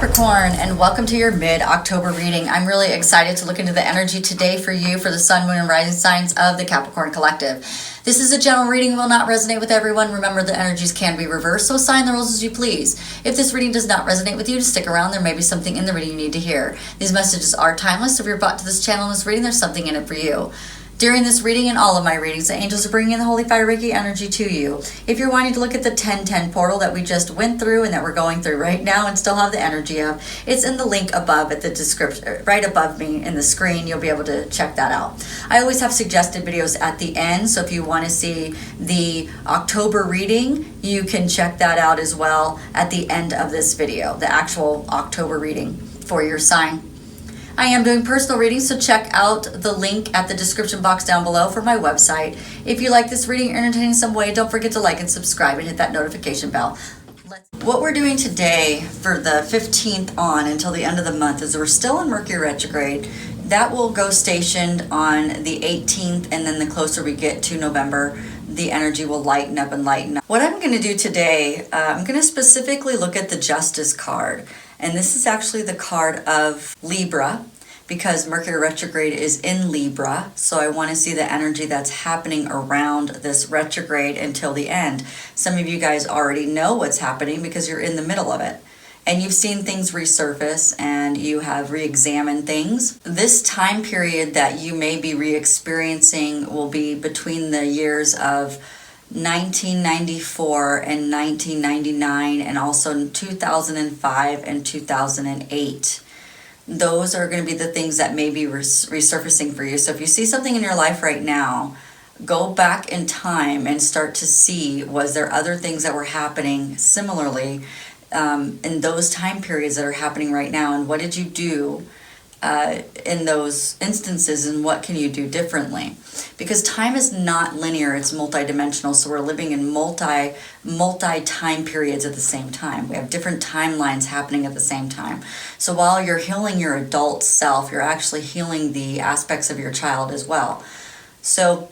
Capricorn, and welcome to your mid-October reading. I'm really excited to look into the energy today for you for the sun, moon, and rising signs of the Capricorn collective. This is a general reading, will not resonate with everyone. Remember, the energies can be reversed, so assign the rules as you please. If this reading does not resonate with you, just stick around. There may be something in the reading you need to hear. These messages are timeless, so if you're brought to this channel in this reading, there's something in it for you. During this reading and all of my readings, the angels are bringing in the Holy Fire Reiki energy to you. If you're wanting to look at the 1010 portal that we just went through and that we're going through right now and still have the energy of, it's in the link above at the description, right above me in the screen. You'll be able to check that out. I always have suggested videos at the end, so if you want to see the October reading, you can check that out as well at the end of this video, the actual October reading for your sign. I am doing personal readings, so check out the link at the description box down below for my website. If you like this reading or entertain in some way, don't forget to like and subscribe and hit that notification bell. What we're doing today for the 15th on until the end of the month is we're still in Mercury retrograde. That will go stationed on the 18th, and then the closer we get to November, the energy will lighten up and lighten up. What I'm going to do today, I'm going to specifically look at the Justice card. And this is actually the card of Libra, because Mercury retrograde is in Libra. So I want to see the energy that's happening around this retrograde until the end. Some of you guys already know what's happening because you're in the middle of it. And you've seen things resurface and you have re-examined things. This time period that you may be re-experiencing will be between the years of 1994 and 1999, and also 2005 and 2008. Those are going to be the things that may be resurfacing for you. So if you see something in your life right now, go back in time and start to see, was there other things that were happening similarly in those time periods that are happening right now, and what did you do in those instances, and what can you do differently? Because time is not linear, it's multidimensional, so we're living in multi time periods at the same time. We have different timelines happening at the same time. So while you're healing your adult self, you're actually healing the aspects of your child as well. So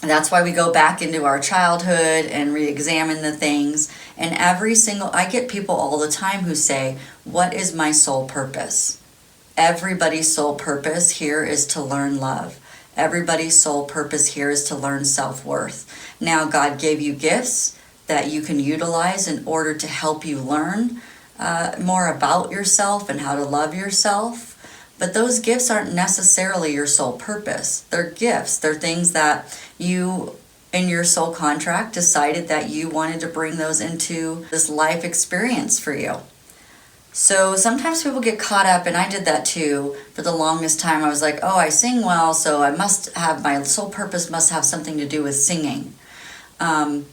that's why we go back into our childhood and re-examine the things. And I get people all the time who say, what is my soul purpose? Everybody's soul purpose here is to learn love. Everybody's soul purpose here is to learn self-worth. Now, God gave you gifts that you can utilize in order to help you learn more about yourself and how to love yourself. But those gifts aren't necessarily your soul purpose. They're gifts. They're things that you, in your soul contract, decided that you wanted to bring those into this life experience for you. So sometimes people get caught up, and I did that too. For the longest time, I was like, oh, I sing well, so I must have, my soul purpose must have something to do with singing. And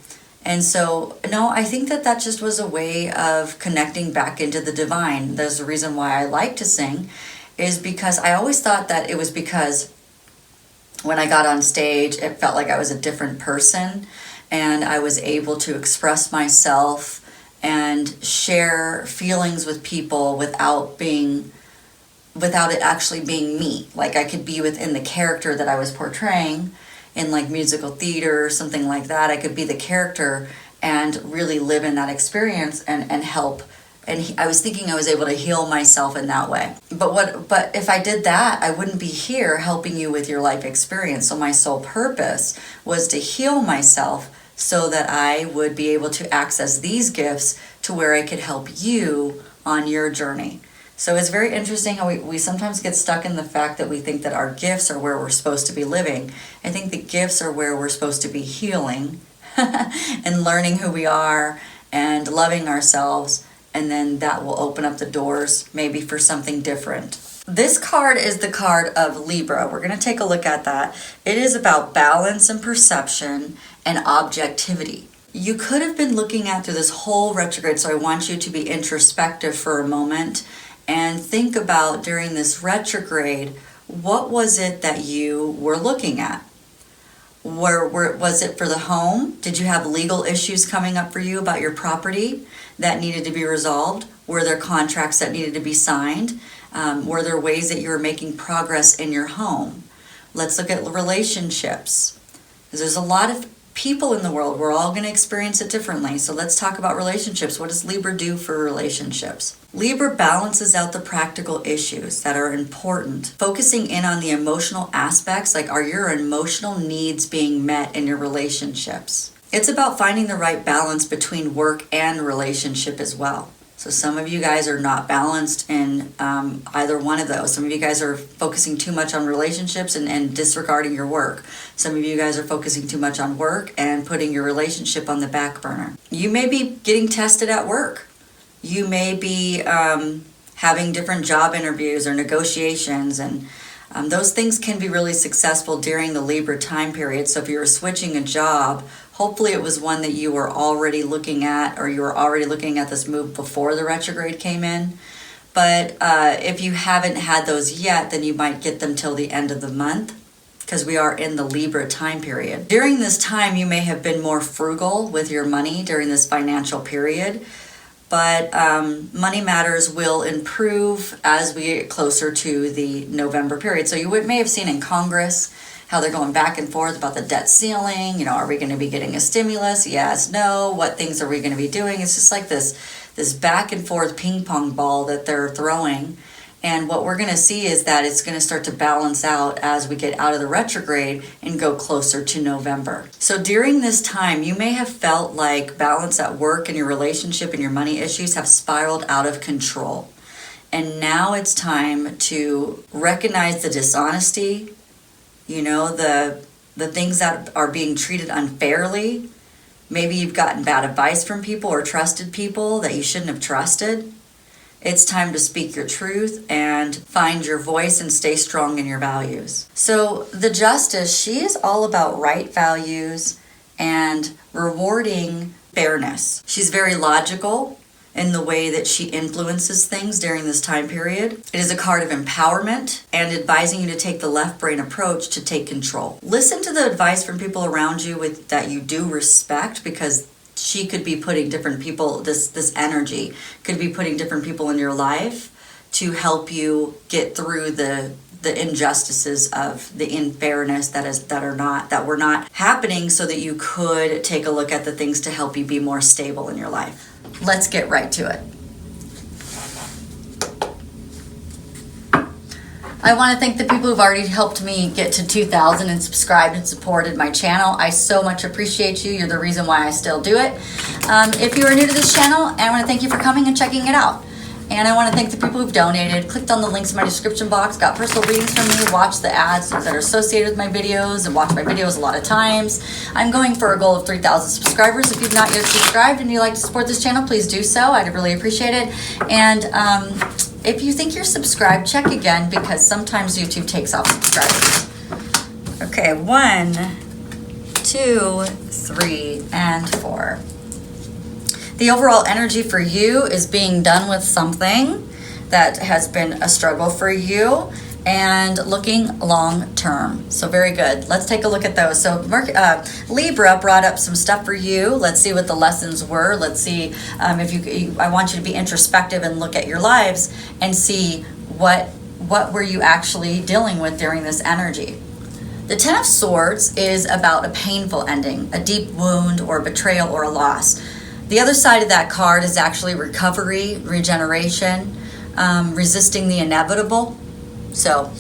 so, no, I think that just was a way of connecting back into the divine. There's a reason why I like to sing, is because I always thought that it was because when I got on stage, it felt like I was a different person, and I was able to express myself and share feelings with people without it actually being me. Like I could be within the character that I was portraying in like musical theater or something like that. I could be the character and really live in that experience and help. And I was thinking I was able to heal myself in that way. But if I did that, I wouldn't be here helping you with your life experience. So my sole purpose was to heal myself, so that I would be able to access these gifts to where I could help you on your journey. So it's very interesting how we sometimes get stuck in the fact that we think that our gifts are where we're supposed to be living. I think the gifts are where we're supposed to be healing and learning who we are and loving ourselves, and then that will open up the doors maybe for something different. This card is the card of Libra. We're going to take a look at that. It is about balance and perception and objectivity. You could have been looking at through this whole retrograde, so I want you to be introspective for a moment and think about during this retrograde, what was it that you were looking at? Was it for the home? Did you have legal issues coming up for you about your property that needed to be resolved? Were there contracts that needed to be signed? Were there ways that you were making progress in your home? Let's look at relationships. There's a lot of people in the world, we're all going to experience it differently. So let's talk about relationships. What does Libra do for relationships? Libra balances out the practical issues that are important, focusing in on the emotional aspects, like are your emotional needs being met in your relationships? It's about finding the right balance between work and relationship as well. So some of you guys are not balanced in either one of those. Some of you guys are focusing too much on relationships and disregarding your work. Some of you guys are focusing too much on work and putting your relationship on the back burner. You may be getting tested at work. You may be having different job interviews or negotiations, and those things can be really successful during the Libra time period. So if you're switching a job, hopefully it was one that you were already looking at, or you were already looking at this move before the retrograde came in. But if you haven't had those yet, then you might get them till the end of the month, because we are in the Libra time period. During this time, you may have been more frugal with your money during this financial period. But money matters will improve as we get closer to the November period. So you may have seen in Congress how they're going back and forth about the debt ceiling. You know, are we going to be getting a stimulus? Yes, no. What things are we going to be doing? It's just like this back and forth ping pong ball that they're throwing. And what we're going to see is that it's going to start to balance out as we get out of the retrograde and go closer to November. So during this time, you may have felt like balance at work and your relationship and your money issues have spiraled out of control. And now it's time to recognize the dishonesty, you know, the things that are being treated unfairly. Maybe you've gotten bad advice from people or trusted people that you shouldn't have trusted. It's time to speak your truth and find your voice and stay strong in your values. So the Justice, she is all about right values and rewarding fairness. She's very logical in the way that she influences things during this time period. It is a card of empowerment and advising you to take the left brain approach to take control. Listen to the advice from people around you that you do respect, because she could be putting different people, this energy could be putting different people in your life to help you get through the injustices of the unfairness that were not happening, so that you could take a look at the things to help you be more stable in your life. Let's get right to it. I want to thank the people who've already helped me get to 2,000 and subscribed and supported my channel. I so much appreciate you. You're the reason why I still do it. If you are new to this channel, I want to thank you for coming and checking it out. And I want to thank the people who've donated, clicked on the links in my description box, got personal readings from me, watched the ads that are associated with my videos, and watched my videos a lot of times. I'm going for a goal of 3,000 subscribers. If you've not yet subscribed and you'd like to support this channel, please do so. I'd really appreciate it. And if you think you're subscribed, check again, because sometimes YouTube takes off subscribers. Okay, 1, 2, 3, and 4. The overall energy for you is being done with something that has been a struggle for you and looking long term. So very good. Let's take a look at those. So Libra brought up some stuff for you. Let's see what the lessons were. Let's see if I want you to be introspective and look at your lives and see what were you actually dealing with during this energy. The Ten of Swords is about a painful ending, a deep wound or betrayal or a loss. The other side of that card is actually recovery, regeneration, resisting the inevitable. So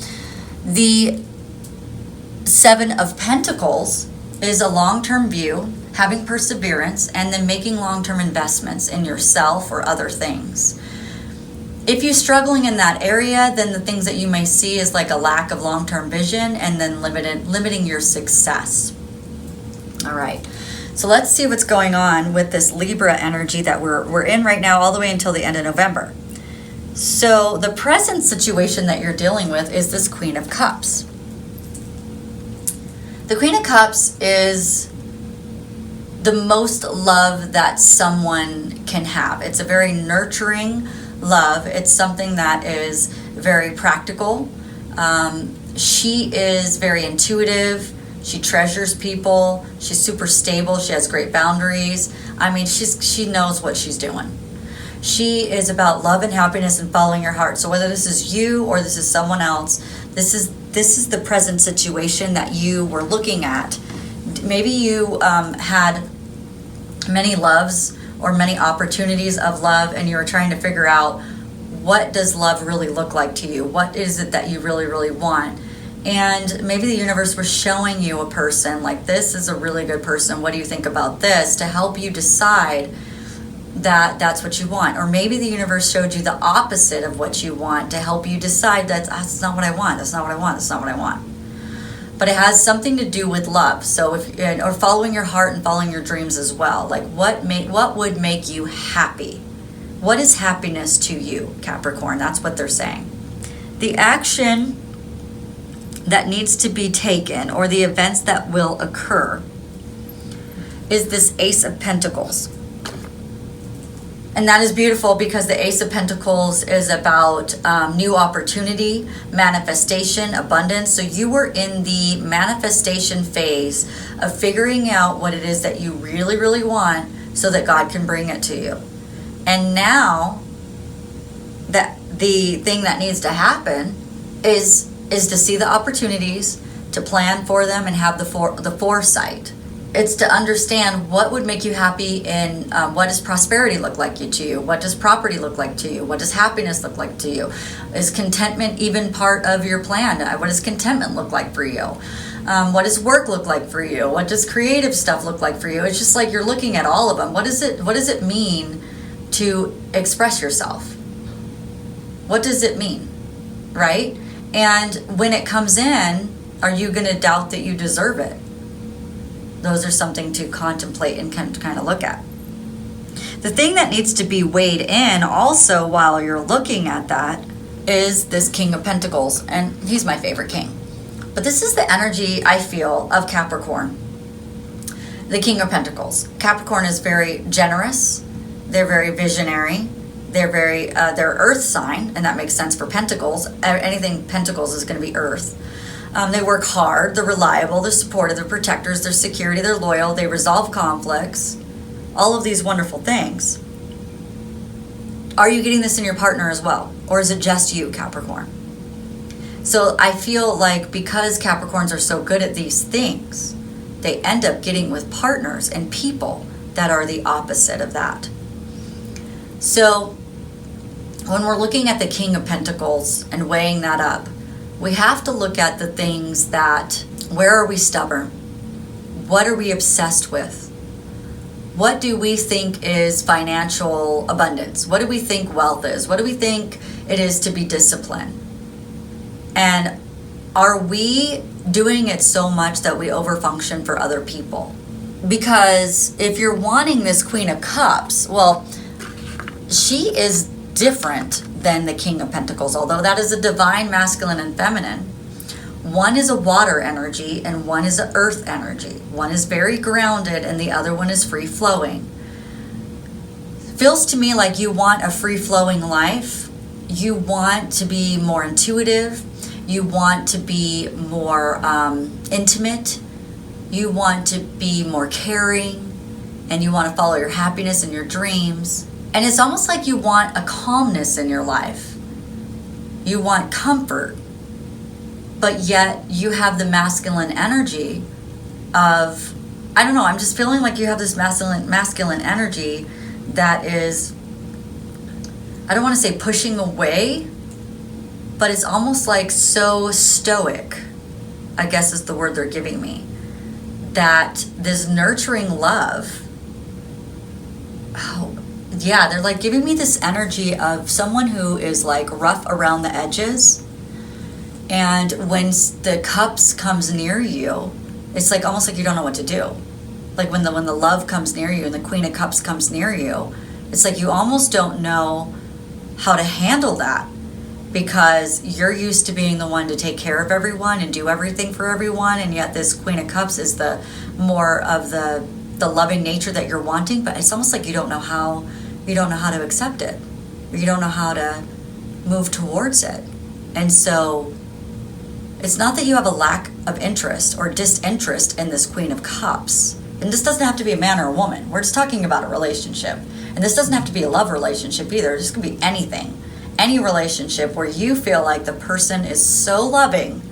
the Seven of Pentacles is a long-term view, having perseverance, and then making long-term investments in yourself or other things. If you're struggling in that area, then the things that you may see is like a lack of long-term vision and then limiting your success. All right. So let's see what's going on with this Libra energy that we're in right now all the way until the end of November. So the present situation that you're dealing with is this Queen of Cups. The Queen of Cups is the most love that someone can have. It's a very nurturing love. It's something that is very practical. She is very intuitive. She treasures people. She's super stable. She has great boundaries. I mean, she knows what she's doing. She is about love and happiness and following your heart. So whether this is you or this is someone else, this is the present situation that you were looking at maybe you had many loves or many opportunities of love, and you were trying to figure out, what does love really look like to you? What is it that you really, really want? And maybe the universe was showing you a person, like, this is a really good person. What do you think about this? To help you decide that that's what you want. Or maybe the universe showed you the opposite of what you want to help you decide that's not what I want. That's not what I want. That's not what I want. But it has something to do with love. So or following your heart and following your dreams as well. Like, what would make you happy? What is happiness to you, Capricorn? That's what they're saying. The action that needs to be taken, or the events that will occur, is this Ace of Pentacles. And that is beautiful, because the Ace of Pentacles is about new opportunity, manifestation, abundance. So you were in the manifestation phase of figuring out what it is that you really, really want, so that God can bring it to you. And now that the thing that needs to happen is to see the opportunities, to plan for them, and have the foresight. It's to understand what would make you happy, and what does prosperity look like to you? What does property look like to you? What does happiness look like to you? Is contentment even part of your plan? What does contentment look like for you? What does work look like for you? What does creative stuff look like for you? It's just like you're looking at all of them. What does it mean to express yourself? What does it mean, right? And when it comes in, are you going to doubt that you deserve it? Those are something to contemplate and kind of look at. The thing that needs to be weighed in also while you're looking at that is this King of Pentacles, and he's my favorite king. But this is the energy I feel of Capricorn. The King of Pentacles. Capricorn is very generous. They're very visionary. They're earth sign, and that makes sense for Pentacles. Anything Pentacles is going to be earth. They work hard. They're reliable. They're supportive. They're protectors. They're security. They're loyal. They resolve conflicts. All of these wonderful things. Are you getting this in your partner as well? Or is it just you, Capricorn? So I feel like because Capricorns are so good at these things, they end up getting with partners and people that are the opposite of that. So when we're looking at the King of Pentacles and weighing that up, we have to look at the things that, where are we stubborn? What are we obsessed with? What do we think is financial abundance? What do we think wealth is? What do we think it is to be disciplined? And are we doing it so much that we overfunction for other people? Because if you're wanting this Queen of Cups, well, she is different than the King of Pentacles, although that is a divine masculine and feminine. One is a water energy and one is an earth energy. One is very grounded and the other one is free flowing. Feels to me like you want a free flowing life. You want to be more intuitive. You want to be more intimate. You want to be more caring, and you want to follow your happiness and your dreams. And it's almost like you want a calmness in your life. You want comfort, but yet you have the masculine energy of, I don't know, I'm just feeling like you have this masculine energy that is, I don't want to say pushing away, but it's almost like so stoic, I guess is the word they're giving me, that this nurturing love, yeah, they're like giving me this energy of someone who is like rough around the edges. And when the cups comes near you, it's like almost like you don't know what to do. Like when the love comes near you and the Queen of Cups comes near you, it's like you almost don't know how to handle that, because you're used to being the one to take care of everyone and do everything for everyone, and yet this Queen of Cups is the more of the loving nature that you're wanting, but it's almost like you don't know how to accept it, or you don't know how to move towards it. And so it's not that you have a lack of interest or disinterest in this Queen of Cups. And this doesn't have to be a man or a woman. We're just talking about a relationship. And this doesn't have to be a love relationship either. This could be anything. Any relationship where you feel like the person is so loving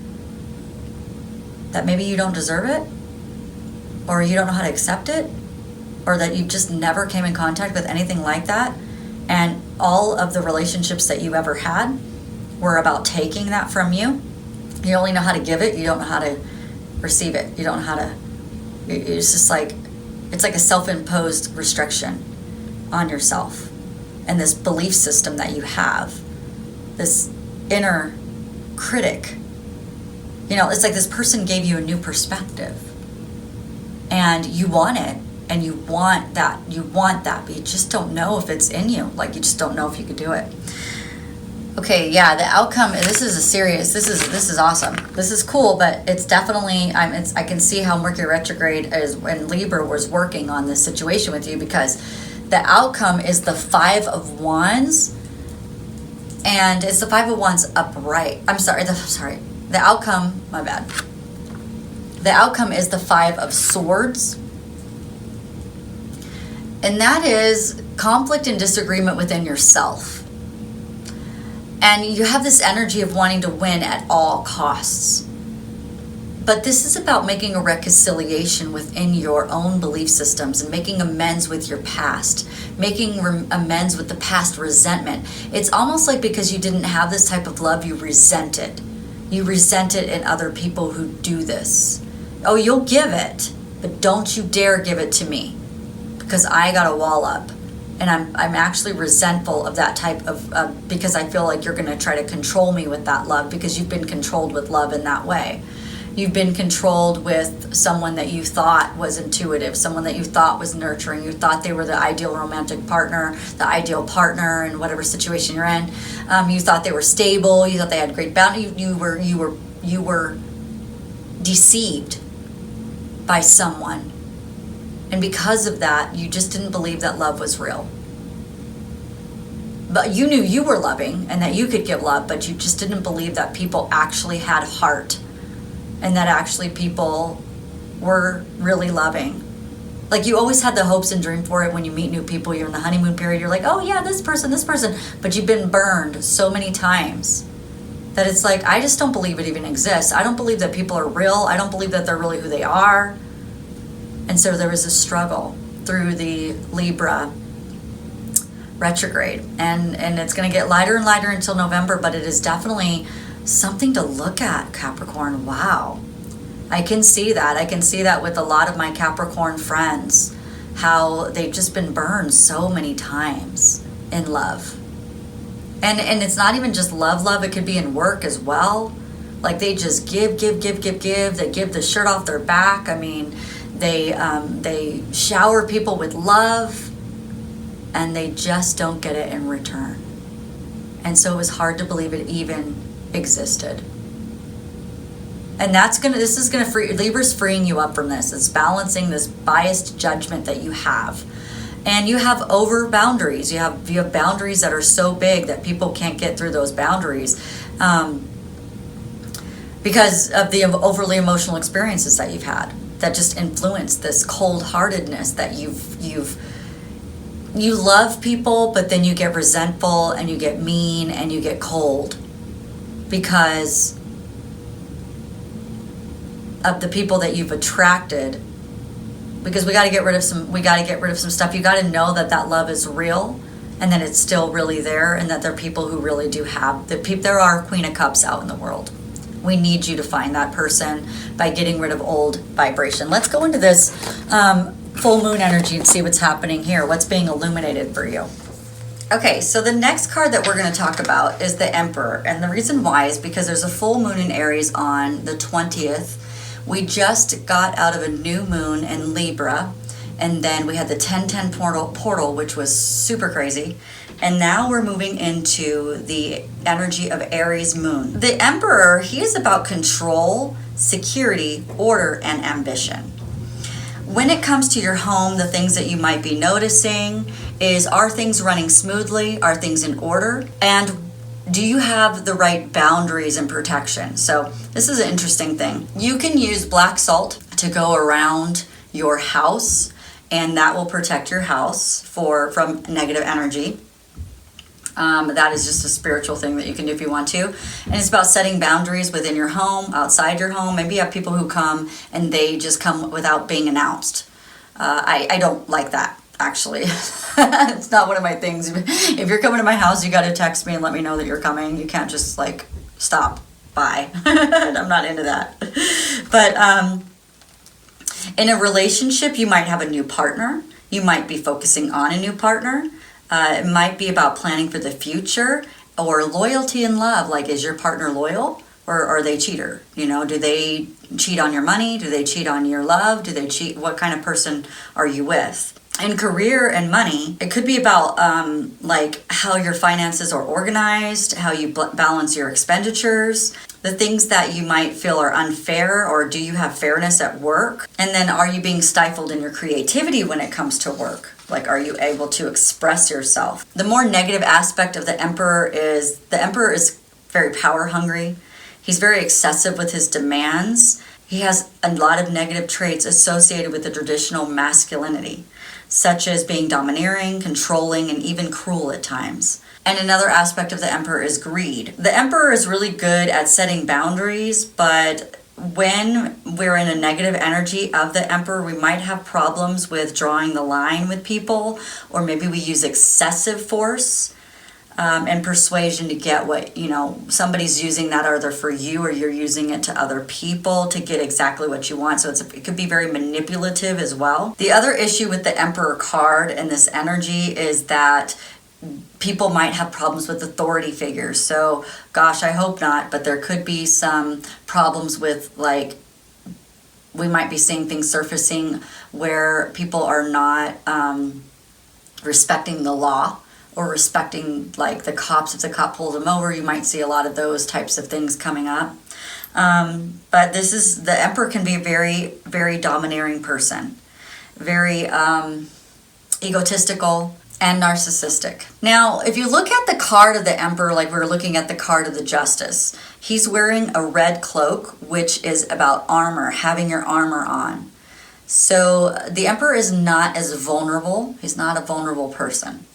that maybe you don't deserve it, or you don't know how to accept it, or that you just never came in contact with anything like that, and all of the relationships that you ever had were about taking that from you. You only know how to give it, you don't know how to receive it. You don't know how to, it's just like, it's like a self-imposed restriction on yourself. And this belief system that you have, this inner critic, you know, it's like this person gave you a new perspective. And you want it, and you want that, but you just don't know if it's in you. Like, you just don't know if you could do it. Okay, yeah, the outcome, this is awesome. This is cool, but it's definitely, I can see how Mercury retrograde is when Libra was working on this situation with you, because the outcome is the 5 of Wands, and it's the 5 of Wands upright. The outcome, my bad. The outcome is the 5 of Swords, and that is conflict and disagreement within yourself. And you have this energy of wanting to win at all costs. But this is about making a reconciliation within your own belief systems and making amends with your past, making amends with the past resentment. It's almost like because you didn't have this type of love, you resent it. You resent it in other people who do this. Oh, you'll give it, but don't you dare give it to me, because I got a wall up. And I'm actually resentful of that type of, because I feel like you're going to try to control me with that love, because you've been controlled with love in that way. You've been controlled with someone that you thought was intuitive, someone that you thought was nurturing. You thought they were the ideal romantic partner, the ideal partner in whatever situation you're in. You thought they were stable. You thought they had great bounty. You were deceived by someone. And because of that, you just didn't believe that love was real. But you knew you were loving and that you could give love, but you just didn't believe that people actually had heart and that actually people were really loving. Like, you always had the hopes and dream for it when you meet new people. You're in the honeymoon period. You're like, oh yeah, this person. But you've been burned so many times that it's like, I just don't believe it even exists. I don't believe that people are real. I don't believe that they're really who they are. And so there was a struggle through the Libra retrograde. And it's going to get lighter and lighter until November, but it is definitely something to look at, Capricorn. Wow. I can see that. I can see that with a lot of my Capricorn friends, how they've just been burned so many times in love. And it's not even just love. It could be in work as well. Like, they just give. They give the shirt off their back. I mean, they shower people with love, and they just don't get it in return. And so it was hard to believe it even existed. And this is gonna free, Libra's freeing you up from this. It's balancing this biased judgment that you have. And you have over boundaries. You have boundaries that are so big that people can't get through those boundaries. Because of the overly emotional experiences that you've had that just influence this cold-heartedness that you love people, but then you get resentful and you get mean and you get cold because of the people that you've attracted. Because we got to get rid of some stuff. You got to know that love is real and that it's still really there, and that there are people who really do have there are Queen of Cups out in the world. We need you to find that person by getting rid of old vibration. Let's go into this full moon energy and see what's happening here. What's being illuminated for you? Okay, so the next card that we're going to talk about is the Emperor. And the reason why is because there's a full moon in Aries on the 20th. We just got out of a new moon in Libra. And then we had the 10-10 portal, which was super crazy. And now we're moving into the energy of Aries moon. The Emperor, he is about control, security, order, and ambition. When it comes to your home, the things that you might be noticing is, are things running smoothly? Are things in order? And do you have the right boundaries and protection? So this is an interesting thing. You can use black salt to go around your house, and that will protect your house from negative energy. That is just a spiritual thing that you can do if you want to. And it's about setting boundaries within your home, outside your home. Maybe you have people who come and they just come without being announced. I don't like that, actually. It's not one of my things. If you're coming to my house, you got to text me and let me know that you're coming. You can't just like, stop, bye. I'm not into that. But in a relationship, you might have a new partner. You might be focusing on a new partner. It might be about planning for the future, or loyalty in love. Like, is your partner loyal, or are they cheater? You know, do they cheat on your money? Do they cheat on your love? Do they cheat? What kind of person are you with? In career and money, it could be about like how your finances are organized, how you balance your expenditures, the things that you might feel are unfair, or do you have fairness at work? And then, are you being stifled in your creativity when it comes to work? Like, are you able to express yourself? The more negative aspect of the Emperor is very power hungry. He's very excessive with his demands. He has a lot of negative traits associated with the traditional masculinity, such as being domineering, controlling, and even cruel at times. And another aspect of the Emperor is greed. The Emperor is really good at setting boundaries, but when we're in a negative energy of the Emperor, we might have problems with drawing the line with people, or maybe we use excessive force and persuasion to get what, you know, somebody's using that either for you or you're using it to other people to get exactly what you want. So it could be very manipulative as well. The other issue with the Emperor card and this energy is that people might have problems with authority figures. So, gosh, I hope not, but there could be some problems with, like, we might be seeing things surfacing where people are not respecting the law, or respecting, like, the cops. If the cop pulls them over, you might see a lot of those types of things coming up. But the Emperor can be a very, very domineering person, very egotistical, and narcissistic. Now, if you look at the card of the Emperor, like we're looking at the card of the Justice, he's wearing a red cloak, which is about armor, having your armor on. So the Emperor is not as vulnerable. He's not a vulnerable person.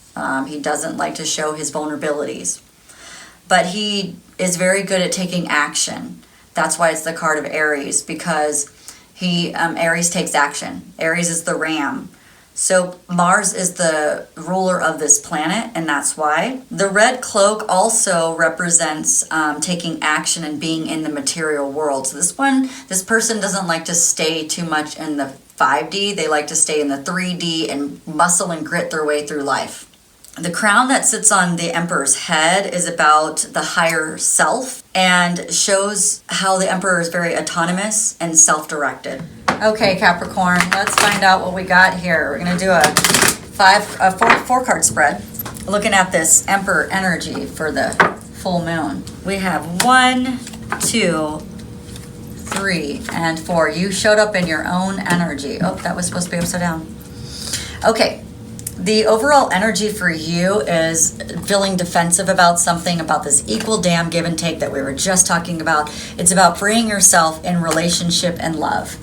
He doesn't like to show his vulnerabilities. But he is very good at taking action. That's why it's the card of Aries, because Aries takes action. Aries is the ram. So Mars is the ruler of this planet, and that's why. The red cloak also represents taking action and being in the material world. So this person doesn't like to stay too much in the 5D. They like to stay in the 3D and muscle and grit their way through life. The crown that sits on the Emperor's head is about the higher self and shows how the Emperor is very autonomous and self-directed. Okay, Capricorn, let's find out what we got here. We're going to do a four card spread, looking at this Emperor energy for the full moon. We have 1, 2, 3, and 4. You showed up in your own energy. Oh, that was supposed to be upside down. Okay. The overall energy for you is feeling defensive about something, about this equal damn give and take that we were just talking about. It's about freeing yourself in relationship and love.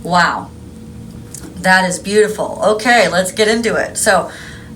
Wow. That is beautiful. Okay, let's get into it. So,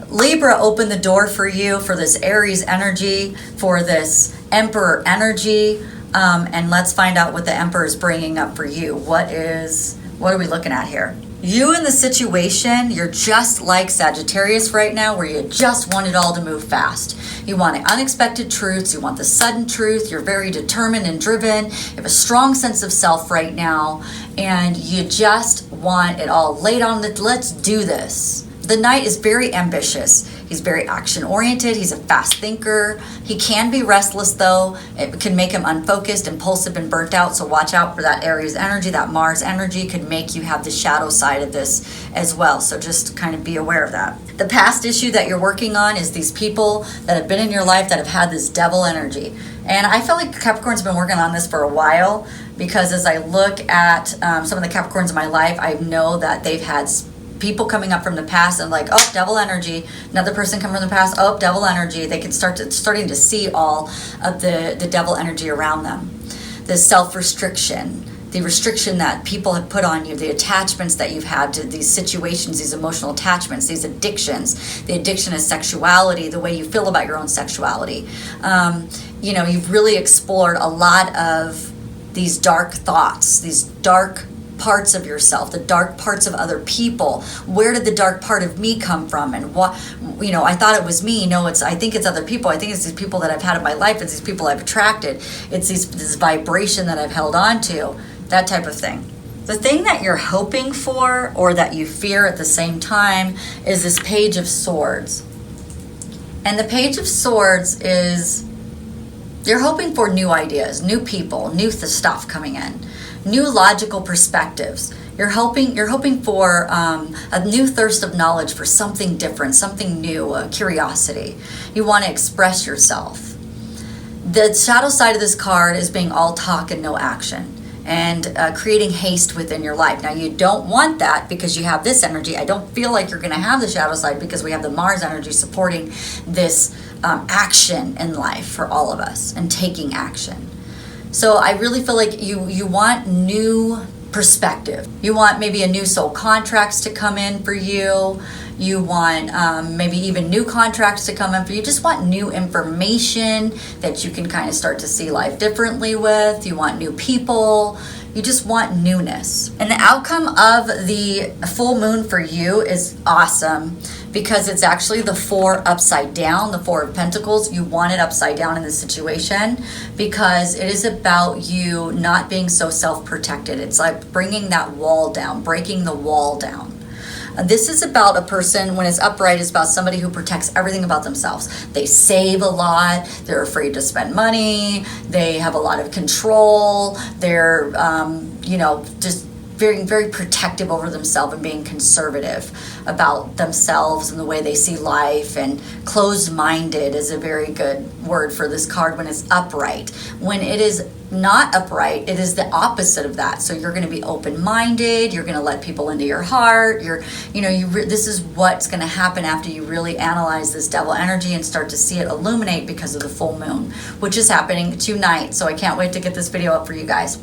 Libra opened the door for you for this Aries energy, for this Emperor energy, and let's find out what the Emperor is bringing up for you. What are we looking at here? You in the situation, you're just like Sagittarius right now, where you just want it all to move fast. You want the unexpected truths, you want the sudden truth, you're very determined and driven, you have a strong sense of self right now, and you just want it all laid on let's do this. The Knight is very ambitious. He's very action-oriented. He's a fast thinker. He can be restless, though. It can make him unfocused, impulsive, and burnt out. So watch out for that Aries energy. That Mars energy could make you have the shadow side of this as well. So just kind of be aware of that. The past issue that you're working on is these people that have been in your life that have had this devil energy. And I feel like Capricorn's been working on this for a while, because as I look at some of the Capricorns in my life, I know that they've had people coming up from the past and like, oh, devil energy. Another person coming from the past, oh, devil energy. They can starting to see all of the devil energy around them. The self-restriction, the restriction that people have put on you, the attachments that you've had to these situations, these emotional attachments, these addictions, the addiction of sexuality, the way you feel about your own sexuality. You've really explored a lot of these dark thoughts, these dark parts of yourself, the dark parts of other people. Where did the dark part of me come from? And what, I thought it was me. No, I think it's other people. I think it's these people that I've had in my life. It's these people I've attracted. It's this vibration that I've held on to, that type of thing. The thing that you're hoping for, or that you fear at the same time, is this Page of Swords. And the Page of Swords is, you're hoping for new ideas, new people, new stuff coming in, new logical perspectives. You're hoping for a new thirst of knowledge, for something different, something new, a curiosity. You want to express yourself. The shadow side of this card is being all talk and no action, and creating haste within your life. Now, you don't want that because you have this energy. I don't feel like you're going to have the shadow side because we have the Mars energy supporting this action in life for all of us and taking action. So I really feel like you want new perspective. You want maybe a new soul contracts to come in for you. You want maybe even new contracts to come in for you. You just want new information that you can kind of start to see life differently with. You want new people. You just want newness. And the outcome of the full moon for you is awesome because it's actually the 4 upside down, the 4 of Pentacles. You want it upside down in this situation because it is about you not being so self-protected. It's like bringing that wall down, breaking the wall down. This is about a person, when it's upright, is about somebody who protects everything about themselves. They save a lot. They're afraid to spend money. They have a lot of control. They're, just very, very protective over themselves and being conservative about themselves and the way they see life. And closed-minded is a very good word for this card when it's upright. When it is not upright, it is the opposite of that. So you're going to be open-minded. You're going to let people into your heart. This is what's going to happen after you really analyze this devil energy and start to see it illuminate because of the full moon, which is happening tonight. So I can't wait to get this video up for you guys.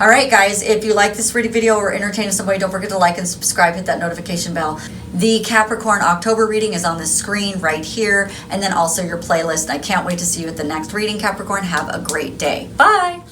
All right, guys, if you like this video or entertain in some way, don't forget to like and subscribe, hit that notification bell. The Capricorn October reading is on the screen right here, and then also your playlist. I can't wait to see you at the next reading, Capricorn. Have a great day. Bye.